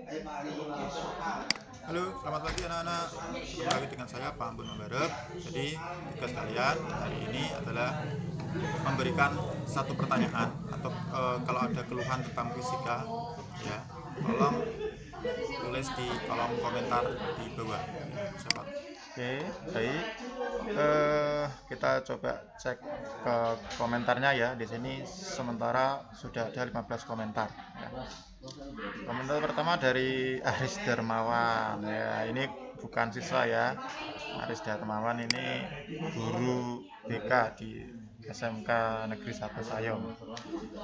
Halo, selamat pagi anak-anak. Kembali dengan saya Pak Ambon Membarep. Jadi tugas kalian hari ini adalah memberikan satu pertanyaan atau kalau ada keluhan tentang fisika, ya, tolong tulis di kolom komentar di bawah. Siapa? Oke, baik. Kita coba cek ke komentarnya ya. Di sini sementara sudah ada 15 komentar. Ya. Komentar pertama dari Aris Darmawan. Ya, ini bukan siswa ya. Aris Darmawan ini guru BK di SMK Negeri 1 Sayong.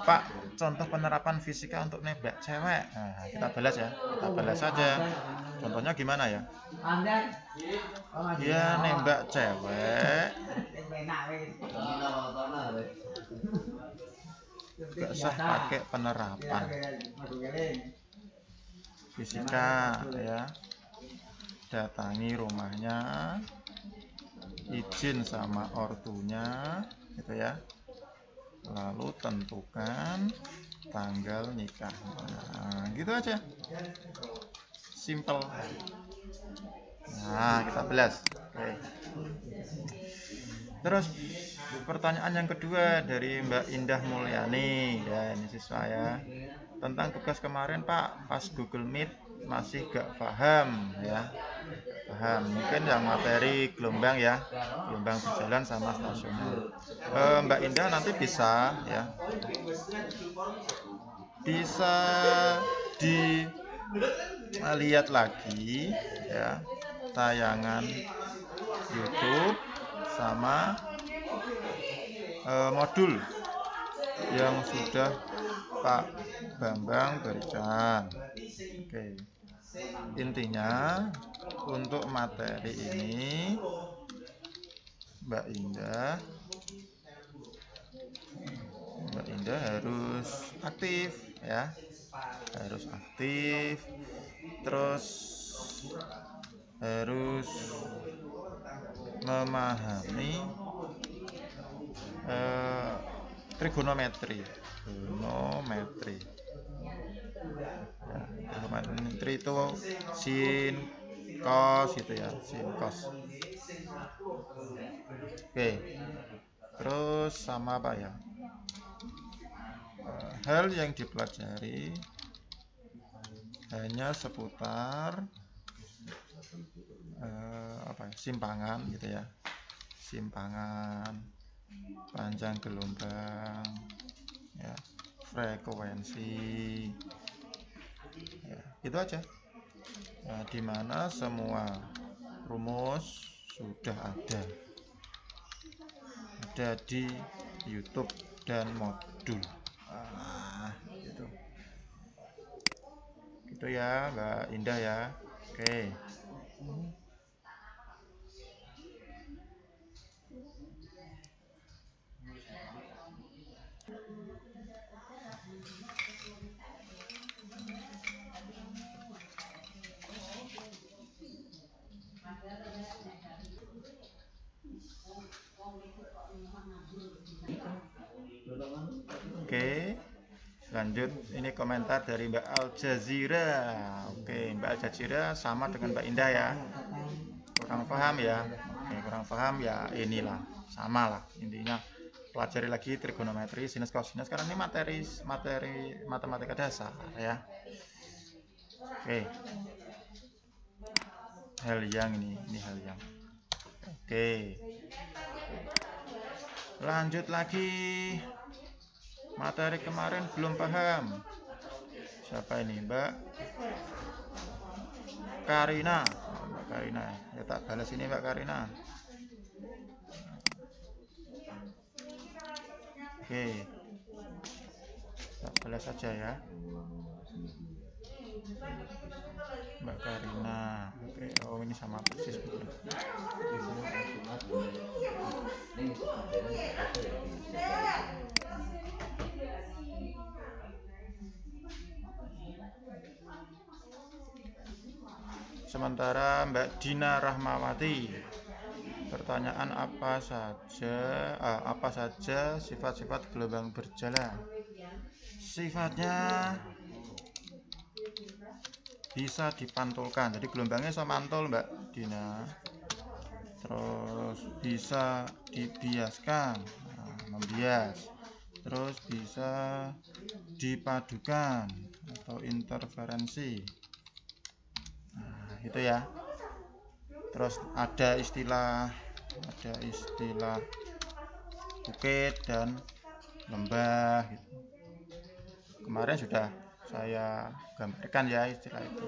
Pak, contoh penerapan fisika untuk nembak cewek. Nah, kita balas ya. Kita balas saja. Contohnya gimana ya? Dia nembak cewek. Gak sah pakai penerapan fisika ya. Datangi rumahnya, izin sama ortunya gitu ya, lalu tentukan tanggal nikah. Nah, gitu aja, simple. Nah, kita balas. Oke. Terus pertanyaan yang kedua dari Mbak Indah Mulyani, ya ini siswa ya, tentang tugas kemarin Pak, pas Google Meet masih gak paham ya. Paham, mungkin yang materi gelombang ya, gelombang berjalan sama stasioner. Mbak Indah nanti bisa ya, bisa dilihat lagi ya tayangan YouTube sama modul yang sudah Pak Bambang berikan. Oke. Intinya untuk materi ini Mbak Indah harus aktif ya, harus aktif, terus harus memahami trigonometri. Ya, trigonometri itu sin, cos gitu ya, sin, cos. Oke, terus sama apa ya, hal yang dipelajari hanya seputar simpangan gitu ya, simpangan, panjang gelombang ya, frekuensi ya, itu aja ya, dimana semua rumus sudah ada di YouTube dan modul. Gitu ya Mbak Indah ya. Oke. Oke, lanjut, ini komentar dari Mbak Al Jazeera. Oke, Mbak Al Jazeera sama dengan Mbak Indah ya, kurang paham ya. Oke, kurang paham ya, inilah sama lah, intinya pelajari lagi trigonometri, sinus kosinus, karena ini materi matematika dasar ya. Oke, hal yang ini hal yang. Oke, lanjut lagi. Materi kemarin belum paham. Siapa ini? Mbak Karina. Mbak Karina. Ya tak balas ini Mbak Karina. Oke. Tak balas saja ya. Mbak Karina. Oke. Oh, ini sama persis. Sementara Mbak Dina Rahmawati, pertanyaan apa saja sifat-sifat gelombang berjalan? Sifatnya bisa dipantulkan. Jadi gelombangnya sama mantul Mbak Dina. Terus bisa dibiaskan, nah, membias. Terus bisa dipadukan atau interferensi. Nah, itu ya. Terus ada istilah bukit dan lembah gitu. Kemarin sudah saya gambarkan ya istilah itu.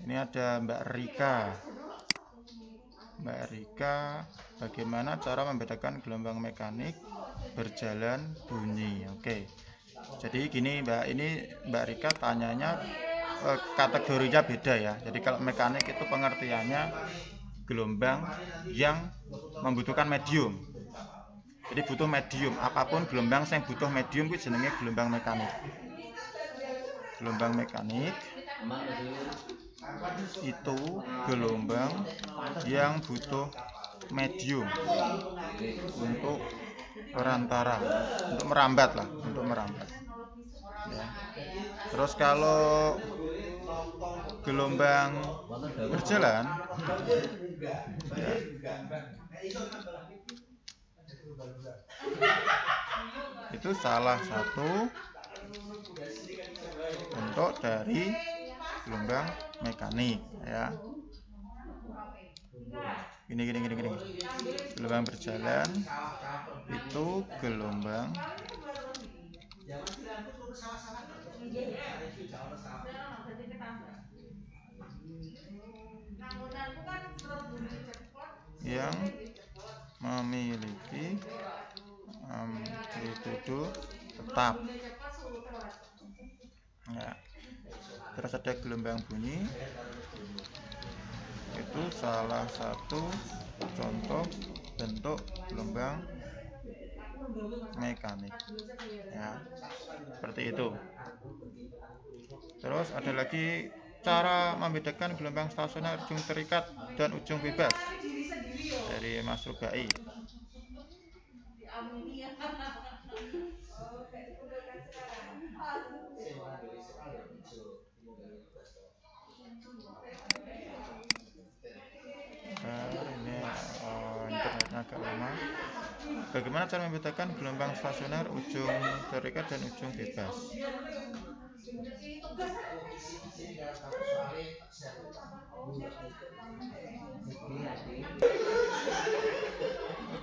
Ini ada Mbak Rika, bagaimana cara membedakan gelombang mekanik, berjalan, bunyi. Oke. Jadi gini Mbak, ini Mbak Rika tanyanya kategorinya beda ya. Jadi kalau mekanik itu pengertiannya gelombang yang membutuhkan medium. Jadi butuh medium, apapun gelombang yang butuh medium itu jenenge gelombang mekanik. Gelombang mekanik itu gelombang yang butuh medium untuk perantara, untuk merambat ya. Terus kalau gelombang berjalan ya, itu salah satu bentuk dari gelombang mekanik ya. Gini. Gelombang berjalan itu gelombang yang memiliki amplitudo tetap ya. Terus ada gelombang bunyi, itu salah satu contoh bentuk gelombang mekanik ya, seperti itu. Terus ada lagi cara membedakan gelombang stasioner, ujung terikat dan ujung bebas dari Mas Rubai. Ini internetnya agak lama. Bagaimana cara membedakan gelombang stasioner, ujung terikat dan ujung bebas?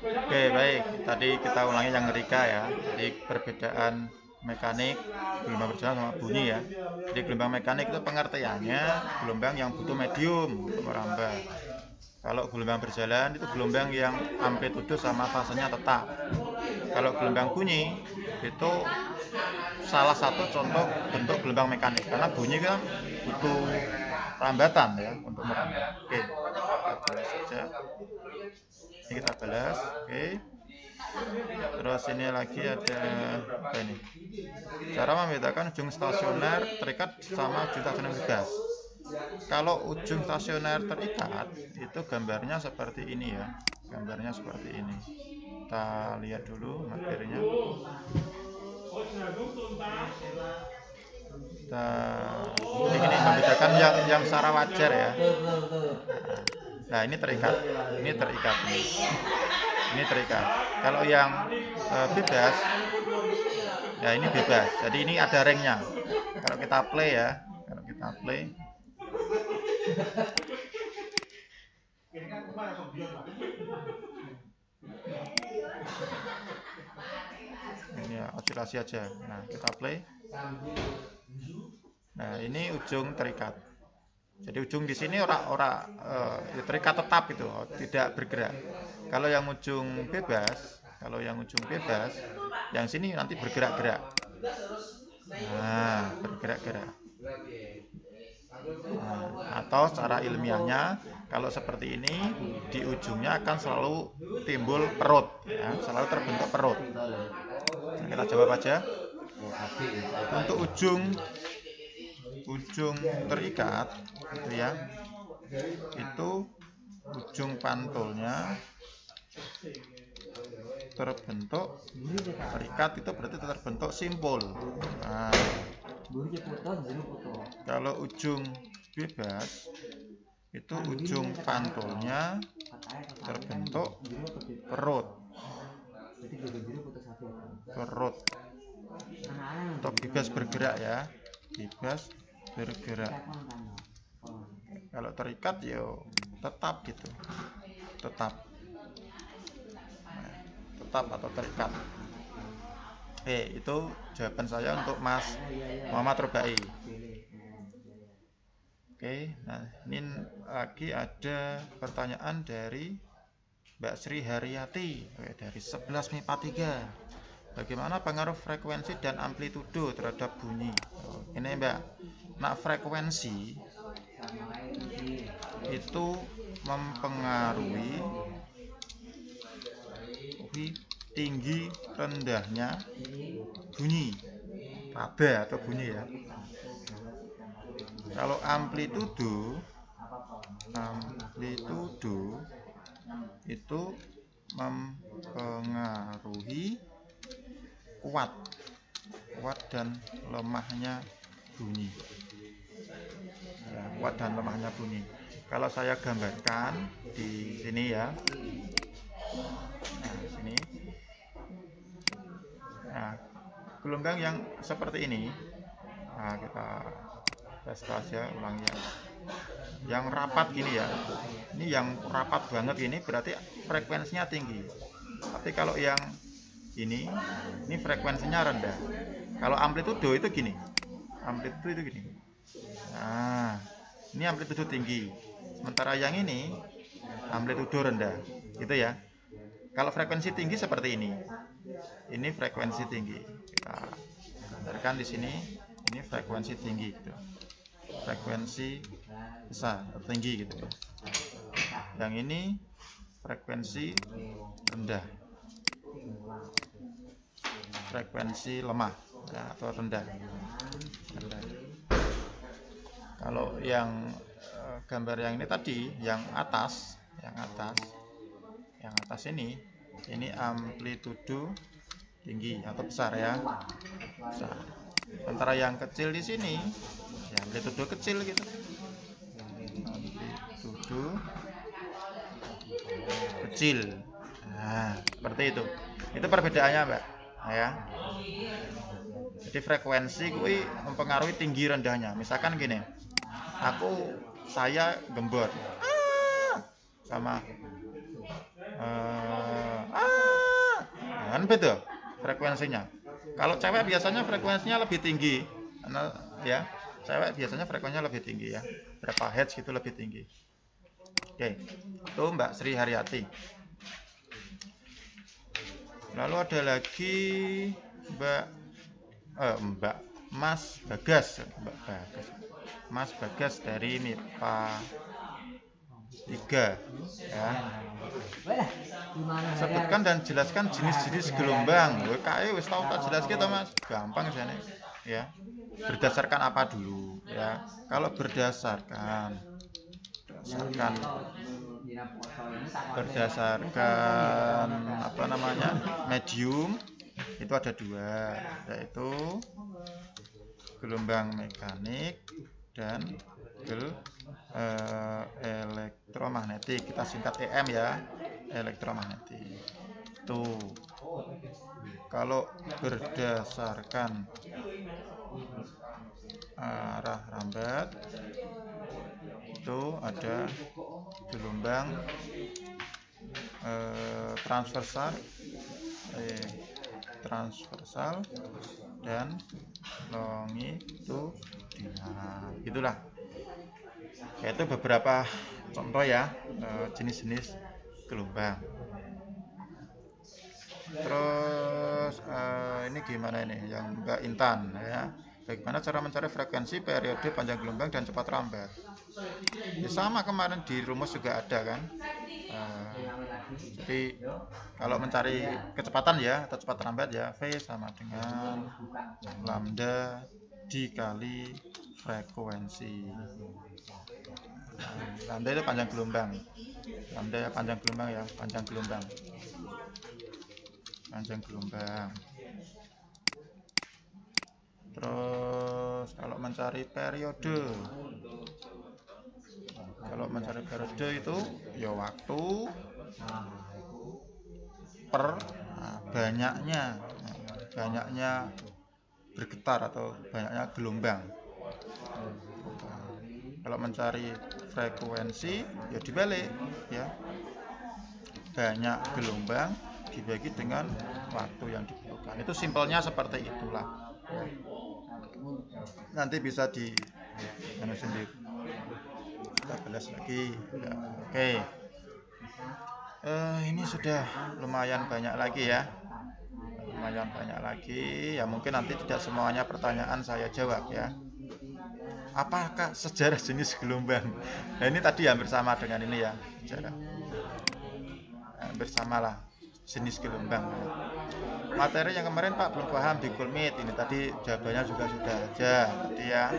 Oke, baik. Tadi kita ulangi yang Rika ya. Jadi perbedaan mekanik, gelombang berjalan sama bunyi ya. Jadi gelombang mekanik itu pengertiannya gelombang yang butuh medium untuk merambat. Kalau gelombang berjalan itu gelombang yang amplitudo sama fasenya tetap. Kalau gelombang bunyi itu salah satu contoh bentuk gelombang mekanik, karena bunyi kan butuh rambatan ya untuk merambat. Oke, kita balas saja. Ini kita balas. Oke. Terus ini lagi ada apa ini? Cara membedakan ujung stasioner terikat sama ujung stasioner bebas. Kalau ujung stasioner terikat itu gambarnya seperti ini ya. Gambarnya seperti ini. Kita lihat dulu materinya. Ini membedakan yang secara wajar ya. Nah, ini terikat. Ini terikat. Kalau yang bebas, ya ini bebas. Jadi ini ada ringnya. Kalau kita play ya, ini ya oscilasi aja. Nah, kita play. Nah, ini ujung terikat. Jadi ujung di sini terikat tetap itu, tidak bergerak. Kalau yang ujung bebas, yang sini nanti bergerak-gerak. Nah, bergerak-gerak. Nah, atau secara ilmiahnya, kalau seperti ini di ujungnya akan selalu timbul perut, ya, selalu terbentuk perut. Nah, kita jawab aja. Untuk ujung terikat itu ya, itu ujung pantulnya terbentuk terikat, itu berarti terbentuk simpul. Nah, Kalau ujung bebas itu ujung pantulnya terbentuk perut atau bebas bergerak ya, bebas bergerak. Kalau terikat ya tetap gitu, tetap atau terikat. Itu jawaban saya untuk Mas Muhammad Robai. Nah ini lagi ada pertanyaan dari Mbak Sri Haryati dari 11 MIPA 3. Bagaimana pengaruh frekuensi dan amplitudo terhadap bunyi? Ini Mbak, nah frekuensi itu mempengaruhi tinggi rendahnya bunyi, nada atau bunyi ya. Kalau amplitudo itu mempengaruhi kuat dan lemahnya bunyi. Ya, kuat dan lemahnya bunyi. Kalau saya gambarkan di sini ya. Nah, sini. Nah, gelombang yang seperti ini. Nah, kita tes aja ulangi ya. Yang rapat gini ya. Ini yang rapat banget ini berarti frekuensinya tinggi. Tapi kalau yang ini frekuensinya rendah. Kalau amplitudo itu gini. Amplitudo itu gini. Nah, ini amplitudo tinggi. Sementara yang ini amplitudo rendah. Gitu ya. Kalau frekuensi tinggi seperti ini. Ini frekuensi tinggi. Kita gambarkan di sini. Ini frekuensi tinggi gitu. Frekuensi besar, tinggi gitu. Yang ini frekuensi rendah. Frekuensi lemah ya, atau rendah. Kalau yang gambar yang ini tadi, yang atas ini amplitudo tinggi atau besar ya, besar. Sementara yang kecil di sini, ya amplitudo kecil gitu. Amplitudo kecil. Nah, seperti itu. Itu perbedaannya, Mbak. Nah, ya. Jadi frekuensi kui mempengaruhi tinggi rendahnya. Misalkan gini, saya gembor sama kan beda frekuensinya. Kalau cewek biasanya frekuensinya lebih tinggi, ya cewek biasanya frekuensinya lebih tinggi ya, berapa hertz gitu lebih tinggi. Itu Mbak Sri Haryati. Lalu ada lagi Mas Bagas dari MIPA 3 ya. Sebutkan dan jelaskan jenis-jenis gelombang. Wis tau tak jelaskan to Mas. Gampang jane ya. Berdasarkan apa dulu ya? Kalau berdasarkan medium itu ada 2, yaitu gelombang mekanik dan elektromagnetik. Kita singkat EM ya, elektromagnetik. Tuh. Kalau berdasarkan arah rambat itu ada gelombang transversal dan longitudinal. Itulah. Yaitu beberapa contoh ya jenis-jenis gelombang. Terus ini gimana ini yang Mbak Intan ya? Bagaimana cara mencari frekuensi, periode, panjang gelombang, dan cepat rambat? Ya sama kemarin di rumus juga ada kan. Jadi kalau mencari kecepatan ya atau cepat rambat ya, V sama dengan lambda dikali frekuensi. Lambda itu panjang gelombang. Lambda ya panjang gelombang ya, panjang gelombang. Terus Terus kalau mencari periode, itu ya waktu per banyaknya bergetar atau banyaknya gelombang. Kalau mencari frekuensi ya dibalik ya, banyak gelombang dibagi dengan waktu yang dibutuhkan. Itu simpelnya seperti itulah. Nanti bisa di sendiri. Kita balas lagi ya. Oke. Ini sudah lumayan banyak lagi ya, ya mungkin nanti tidak semuanya pertanyaan saya jawab ya. Apakah sejarah jenis gelombang? Nah ini tadi hampir sama dengan ini ya, sejarah hampir samalah jenis gelombang ya. Materi yang kemarin Pak belum paham di Google Meet, ini tadi jawabannya juga sudah aja tadi ya.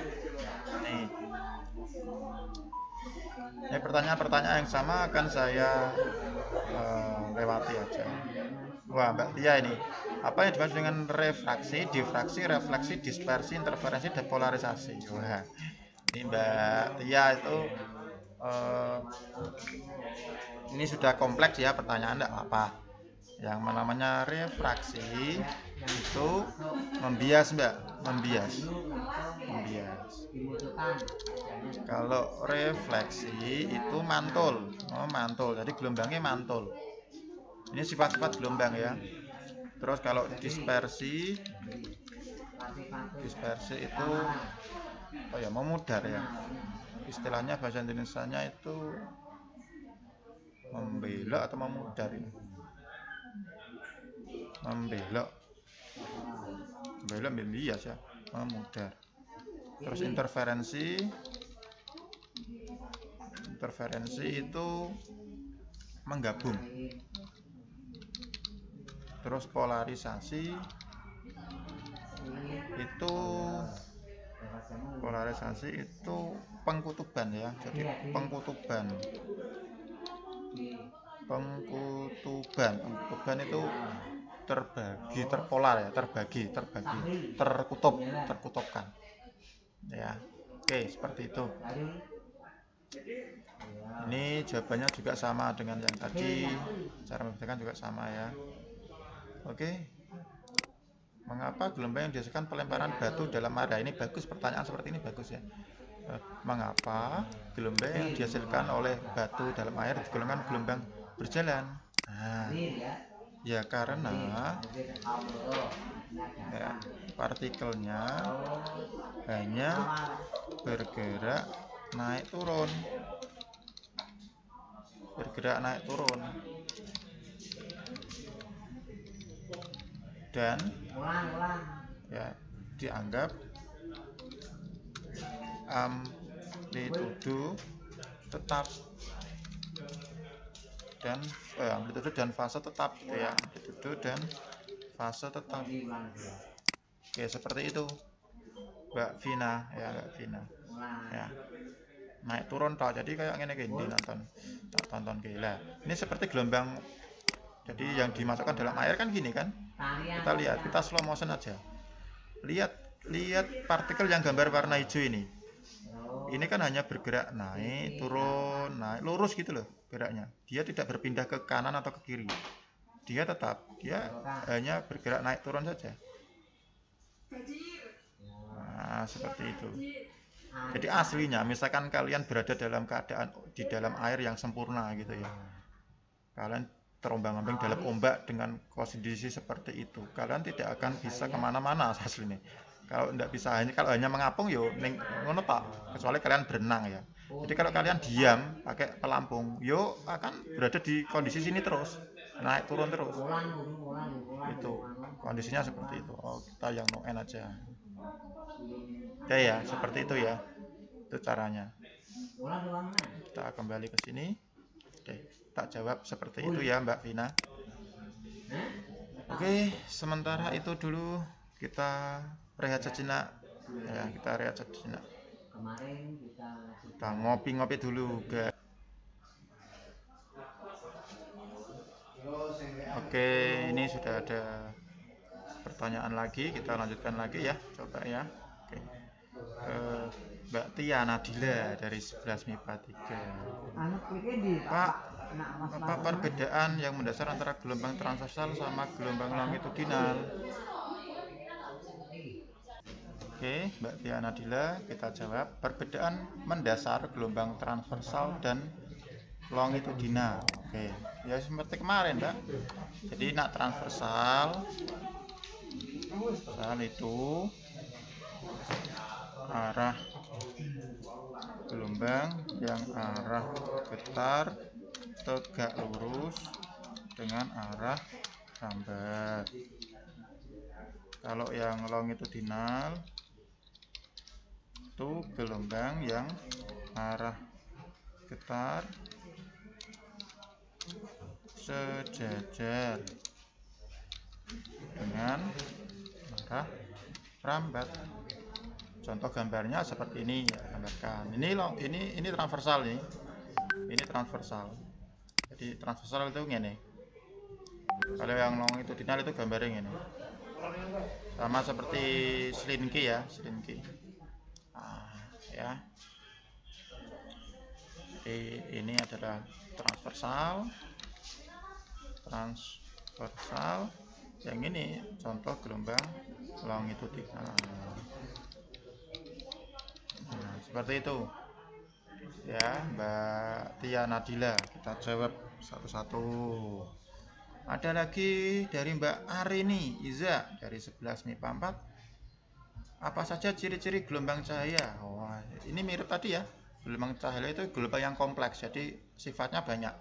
Ini pertanyaan-pertanyaan yang sama akan saya lewati aja. Wah, Mbak Tia ini, apa yang dimaksud dengan refraksi, difraksi, refleksi, dispersi, interferensi, depolarisasi? Wah, ini Mbak Tia itu ini sudah kompleks ya pertanyaan, enggak apa. Yang namanya refraksi itu membias, Mbak, membias. Kalau refleksi itu mantul, mantul. Jadi gelombangnya mantul. Ini sifat-sifat gelombang ya. Terus kalau dispersi itu memudar ya. Istilahnya bahasa Indonesianya itu membelok atau memudar ya. Membelok membias ya, memudar. Terus interferensi itu menggabung. Terus polarisasi itu pengkutuban ya. Jadi pengkutuban itu terbagi, terpolar ya, terkutupkan ya. Oke, seperti itu. Ini jawabannya juga sama dengan yang tadi, cara membedakan juga sama ya. Oke. Mengapa gelombang yang dihasilkan pelemparan batu dalam air? Ini bagus, pertanyaan seperti ini bagus ya. Mengapa gelombang yang dihasilkan oleh batu dalam air digolongkan gelombang berjalan? Nah, ya karena partikelnya hanya bergerak naik turun. Dan ya dianggap amplitudo tetap dan amplitudo dan fase tetap gitu ya, amplitudo dan fase tetap. Oke, seperti itu Mbak Vina ya, ya, naik turun toh. Jadi kayak gini nonton gila. Ini seperti gelombang. Jadi yang dimasukkan dalam air kan gini kan. Kita lihat, kita slow motion aja. Lihat partikel yang gambar warna hijau ini. Ini kan hanya bergerak naik, turun, naik, lurus gitu loh geraknya. Dia tidak berpindah ke kanan atau ke kiri. Dia hanya bergerak naik turun saja. Nah, seperti itu. Jadi aslinya misalkan kalian berada dalam keadaan di dalam air yang sempurna gitu ya. Kalian terombang-ambing dalam ombak dengan kondisi seperti itu, kalian tidak akan bisa kemana-mana aslinya. Kalau hanya mengapung yo ngono tok, kecuali kalian berenang ya. Jadi kalau kalian diam pakai pelampung, yo akan berada di kondisi sini terus, naik turun terus. Itu kondisinya seperti itu. Kita yang no end aja. Ya, seperti itu ya. Itu caranya. Kita kembali ke sini. Oke. Tak jawab seperti itu ya Mbak Vina. Oke, sementara itu dulu kita rehat sejenak ya, kita ngopi-ngopi dulu guys. Oke, ini sudah ada pertanyaan lagi, kita lanjutkan lagi ya, coba ya. Oke. Mbak Tia Nadila dari 11 MIPA 3. Pak, apa perbedaan yang mendasar antara gelombang transversal sama gelombang longitudinal? Oke, Mbak Tia Nadila, kita jawab. Perbedaan mendasar gelombang transversal dan longitudinal. Oke, ya seperti kemarin, Mbak. Jadi nak transversal itu arah gelombang yang arah getar tegak lurus dengan arah rambat. Kalau yang longitudinal itu gelombang yang arah getar sejajar dengan arah rambat. Contoh gambarnya seperti ini ya, gambarkan. Ini transversal nih. Ini transversal. Jadi transversal itu gini. Kalau yang longitudinal itu gambarnya gini. Sama seperti slinky ya, slinky. Nah, ya. Jadi ini adalah transversal. Yang ini contoh gelombang longitudinal. Nah, seperti itu ya Mbak Tia Nadila. Kita jawab satu-satu. Ada lagi dari Mbak Arini Iza dari 11 MIPA 4. Apa saja ciri-ciri gelombang cahaya? Ini mirip tadi ya. Gelombang cahaya itu gelombang yang kompleks, jadi sifatnya banyak.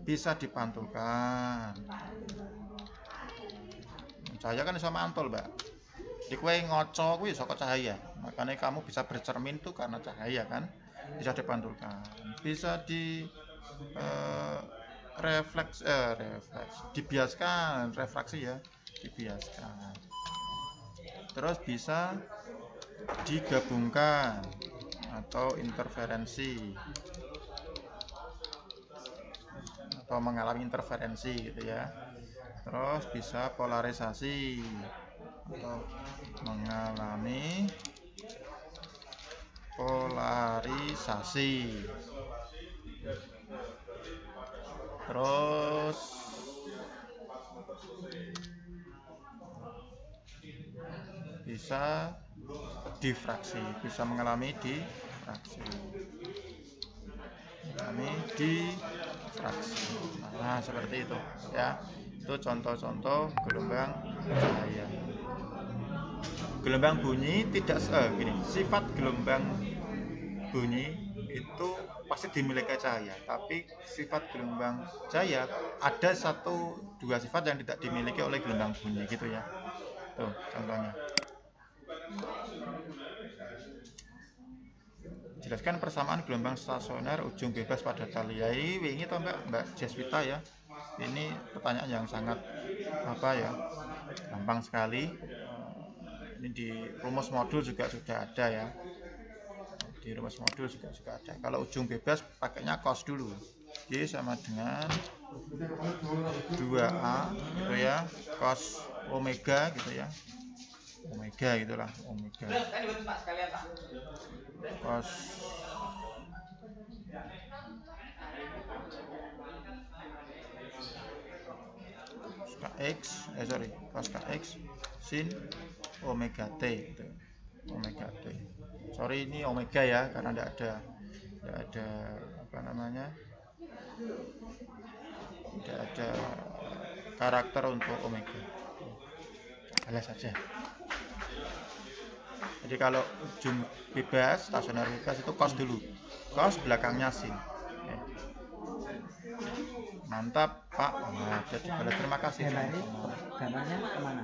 Bisa dipantulkan. Cahaya kan bisa mantul, Mbak. Di kue ngoco kuwi saka cahaya. Makanya kamu bisa bercermin tuh karena cahaya kan. Bisa dipantulkan. Bisa di dibiaskan, refraksi ya, dibiaskan. Terus bisa digabungkan atau interferensi atau mengalami interferensi gitu ya. Terus bisa polarisasi atau mengalami polarisasi. Terus bisa difraksi, bisa mengalami difraksi. Nah, seperti itu ya. Itu contoh-contoh gelombang cahaya. Gelombang bunyi tidak sifat gelombang bunyi itu pasti dimiliki cahaya, tapi sifat gelombang cahaya ada 1-2 sifat yang tidak dimiliki oleh gelombang bunyi gitu ya. Tuh contohnya. Jelaskan persamaan gelombang stasioner ujung bebas pada tali. Ya ini toh Mbak Jaswita ya. Ini pertanyaan yang sangat gampang sekali. Ini di rumus modul juga sudah ada ya. Di rumus modul juga ada. Kalau ujung bebas pakainya cos dulu. Y sama dengan 2A gitu ya. Cos omega gitu ya. Omega gitulah, omega. Cos kx, cos kx sin omega t gitu. Omega t. Sorry ini omega ya karena tidak ada tidak ada karakter untuk omega. Alas saja. Jadi kalau ujung bebas, stasioner bebas itu cos dulu. Cos belakangnya sin. Mantap Pak. Nah, jadi terima kasih. Gambarnya kemana?